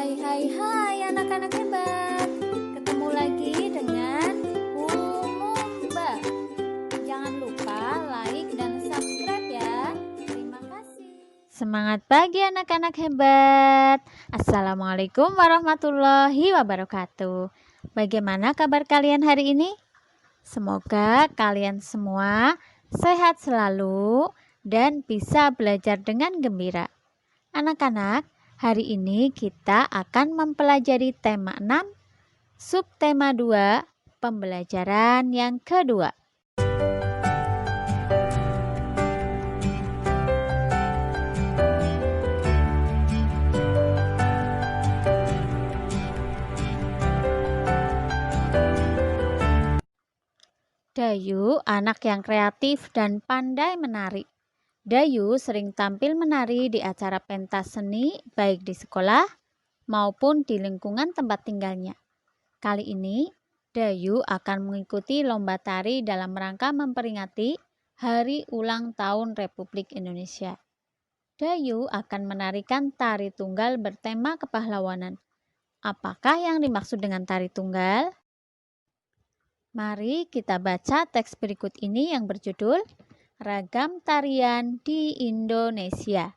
Hai anak-anak hebat. Ketemu lagi dengan Lumumba. Jangan lupa like dan subscribe ya. Terima kasih. Semangat pagi anak-anak hebat. Assalamualaikum warahmatullahi wabarakatuh. Bagaimana kabar kalian hari ini? Semoga kalian semua sehat selalu dan bisa belajar dengan gembira. Anak-anak, hari ini kita akan mempelajari tema 6, subtema 2, pembelajaran yang kedua. Dayu anak yang kreatif dan pandai menari. Dayu sering tampil menari di acara pentas seni baik di sekolah maupun di lingkungan tempat tinggalnya. Kali ini, Dayu akan mengikuti lomba tari dalam rangka memperingati Hari Ulang Tahun Republik Indonesia. Dayu akan menarikan tari tunggal bertema kepahlawanan. Apakah yang dimaksud dengan tari tunggal? Mari kita baca teks berikut ini yang berjudul Ragam Tarian di Indonesia.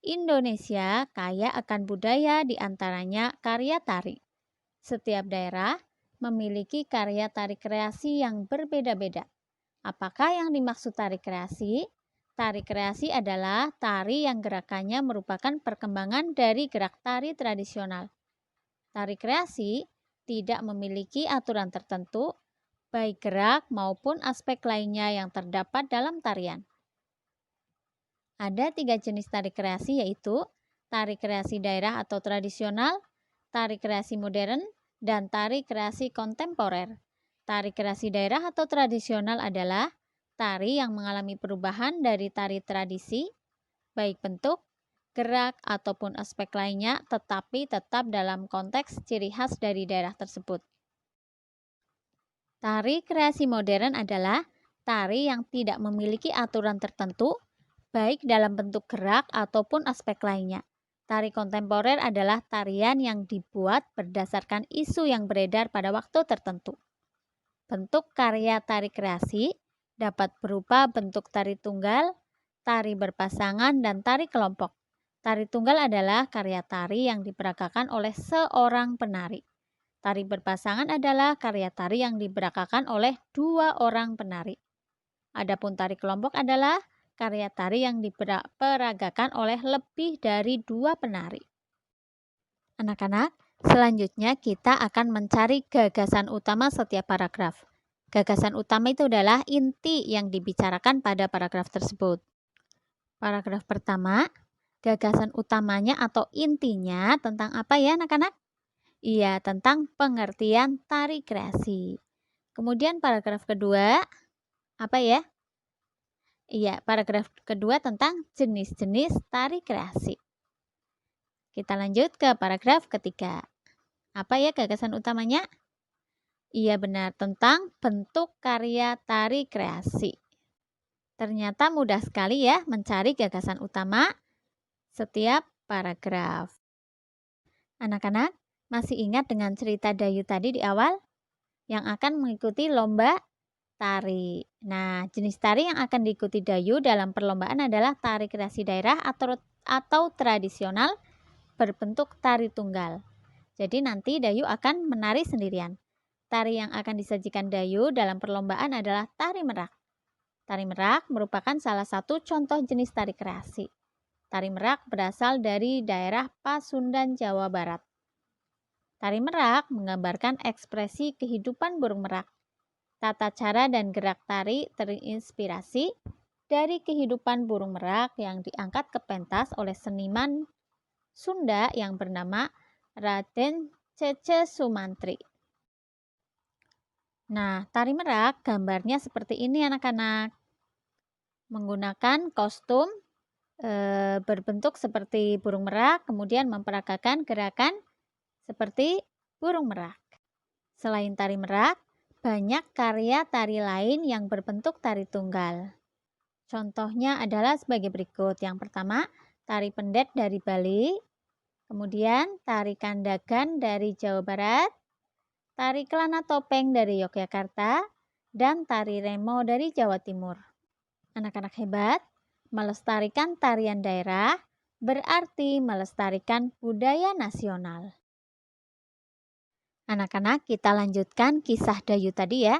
Indonesia kaya akan budaya, di antaranya karya tari. Setiap daerah memiliki karya tari kreasi yang berbeda-beda. Apakah yang dimaksud tari kreasi? Tari kreasi adalah tari yang gerakannya merupakan perkembangan dari gerak tari tradisional. Tari kreasi tidak memiliki aturan tertentu, baik gerak maupun aspek lainnya yang terdapat dalam tarian. Ada 3 jenis tari kreasi, yaitu tari kreasi daerah atau tradisional, tari kreasi modern, dan tari kreasi kontemporer. Tari kreasi daerah atau tradisional adalah tari yang mengalami perubahan dari tari tradisi, baik bentuk, gerak, ataupun aspek lainnya, tetapi tetap dalam konteks ciri khas dari daerah tersebut. Tari kreasi modern adalah tari yang tidak memiliki aturan tertentu, baik dalam bentuk gerak ataupun aspek lainnya. Tari kontemporer adalah tarian yang dibuat berdasarkan isu yang beredar pada waktu tertentu. Bentuk karya tari kreasi dapat berupa bentuk tari tunggal, tari berpasangan, dan tari kelompok. Tari tunggal adalah karya tari yang diperagakan oleh seorang penari. Tari berpasangan adalah karya tari yang diperagakan oleh 2 orang penari. Adapun tari kelompok adalah karya tari yang diperagakan oleh lebih dari 2 penari. Anak-anak, selanjutnya kita akan mencari gagasan utama setiap paragraf. Gagasan utama itu adalah inti yang dibicarakan pada paragraf tersebut. Paragraf pertama, gagasan utamanya atau intinya tentang apa ya anak-anak? Iya, tentang pengertian tari kreasi. Kemudian paragraf kedua, apa ya? Iya, paragraf kedua tentang jenis-jenis tari kreasi. Kita lanjut ke paragraf ketiga. Apa ya gagasan utamanya? Iya benar, tentang bentuk karya tari kreasi. Ternyata mudah sekali ya mencari gagasan utama setiap paragraf. Anak-anak, masih ingat dengan cerita Dayu tadi di awal? Yang akan mengikuti lomba tari. Nah, jenis tari yang akan diikuti Dayu dalam perlombaan adalah tari kreasi daerah atau tradisional berbentuk tari tunggal. Jadi nanti Dayu akan menari sendirian. Tari yang akan disajikan Dayu dalam perlombaan adalah tari merak. Tari merak merupakan salah satu contoh jenis tari kreasi. Tari merak berasal dari daerah Pasundan, Jawa Barat. Tari merak menggambarkan ekspresi kehidupan burung merak. Tata cara dan gerak tari terinspirasi dari kehidupan burung merak yang diangkat ke pentas oleh seniman Sunda yang bernama Raden Cece Sumantri. Nah, tari merak gambarnya seperti ini anak-anak. Menggunakan kostum berbentuk seperti burung merak, kemudian memperagakan gerakan seperti burung merak. Selain tari merak, banyak karya tari lain yang berbentuk tari tunggal. Contohnya adalah sebagai berikut. Yang pertama, tari pendet dari Bali. Kemudian tari Kandagan dari Jawa Barat, tari Kelana Topeng dari Yogyakarta, dan tari Remo dari Jawa Timur. Anak-anak hebat, melestarikan tarian daerah berarti melestarikan budaya nasional. Anak-anak, kita lanjutkan kisah Dayu tadi ya.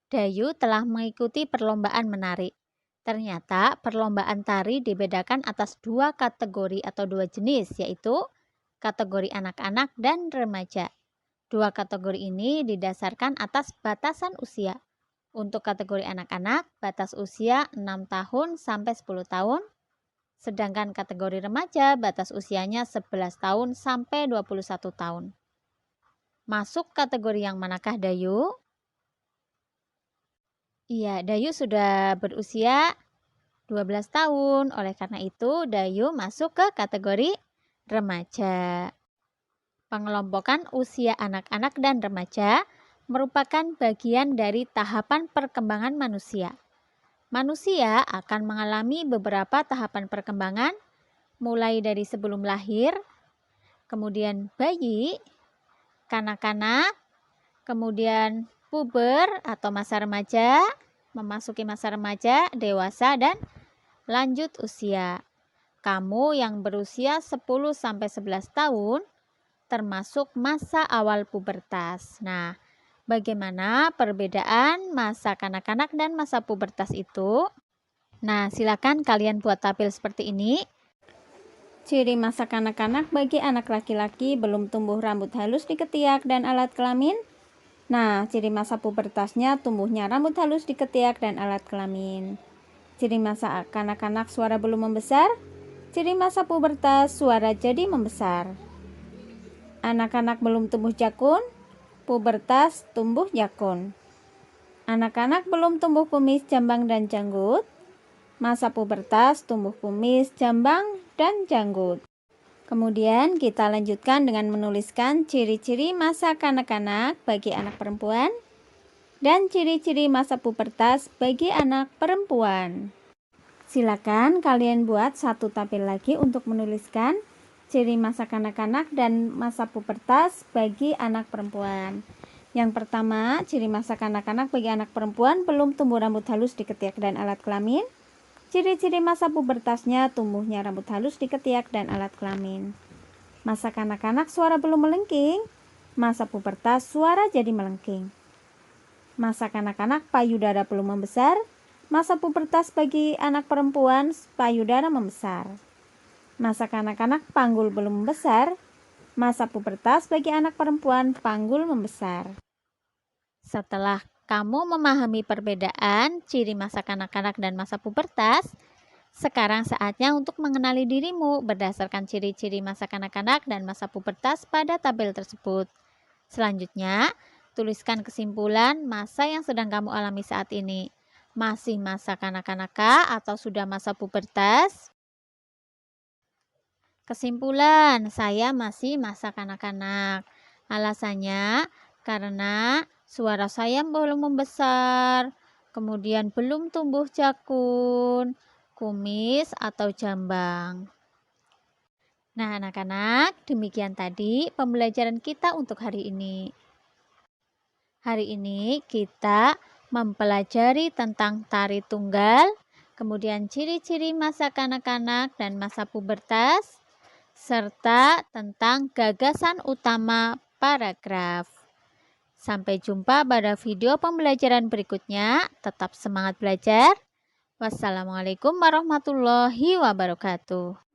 Dayu telah mengikuti perlombaan menari. Ternyata perlombaan tari dibedakan atas 2 kategori atau 2 jenis, yaitu kategori anak-anak dan remaja. 2 kategori ini didasarkan atas batasan usia. Untuk kategori anak-anak, batas usia 6 tahun sampai 10 tahun. Sedangkan kategori remaja, batas usianya 11 tahun sampai 21 tahun. Masuk kategori yang manakah Dayu? Iya, Dayu sudah berusia 12 tahun. Oleh karena itu, Dayu masuk ke kategori remaja. Pengelompokan usia anak-anak dan remaja merupakan bagian dari tahapan perkembangan manusia. Manusia akan mengalami beberapa tahapan perkembangan, mulai dari sebelum lahir, kemudian bayi, kanak-kanak, kemudian puber atau masa remaja, memasuki masa remaja, dewasa, dan lanjut usia. Kamu yang berusia 10-11 tahun termasuk masa awal pubertas. Nah, bagaimana perbedaan masa kanak-kanak dan masa pubertas itu? Nah, silakan kalian buat tabel seperti ini. Ciri masa kanak-kanak bagi anak laki-laki belum tumbuh rambut halus di ketiak dan alat kelamin. Nah, ciri masa pubertasnya tumbuhnya rambut halus di ketiak dan alat kelamin. Ciri masa kanak-kanak suara belum membesar. Ciri masa pubertas suara jadi membesar. Anak-anak belum tumbuh jakun, pubertas tumbuh jakun. Anak-anak belum tumbuh kumis, jambang, dan janggut. Masa pubertas tumbuh kumis, jambang, dan janggut. Kemudian kita lanjutkan dengan menuliskan ciri-ciri masa kanak-kanak bagi anak perempuan dan ciri-ciri masa pubertas bagi anak perempuan. Silakan kalian buat satu tabel lagi untuk menuliskan ciri masa kanak-kanak dan masa pubertas bagi anak perempuan. Yang pertama, ciri masa kanak-kanak bagi anak perempuan belum tumbuh rambut halus di ketiak dan alat kelamin. Ciri-ciri masa pubertasnya tumbuhnya rambut halus di ketiak dan alat kelamin. Masa kanak-kanak suara belum melengking. Masa pubertas suara jadi melengking. Masa kanak-kanak payudara belum membesar. Masa pubertas bagi anak perempuan payudara membesar. Masa kanak-kanak panggul belum membesar. Masa pubertas bagi anak perempuan panggul membesar. Setelah kamu memahami perbedaan ciri masa kanak-kanak dan masa pubertas, sekarang saatnya untuk mengenali dirimu berdasarkan ciri-ciri masa kanak-kanak dan masa pubertas pada tabel tersebut. Selanjutnya, tuliskan kesimpulan masa yang sedang kamu alami saat ini. Masih masa kanak-kanak atau sudah masa pubertas? Kesimpulan, saya masih masa kanak-kanak. Alasannya karena suara saya belum membesar, kemudian belum tumbuh jakun, kumis atau jambang. Nah, anak-anak, demikian tadi pembelajaran kita untuk hari ini. Hari ini kita mempelajari tentang tari tunggal, kemudian ciri-ciri masa kanak-kanak dan masa pubertas, serta tentang gagasan utama paragraf. Sampai jumpa pada video pembelajaran berikutnya. Tetap semangat belajar. Wassalamualaikum warahmatullahi wabarakatuh.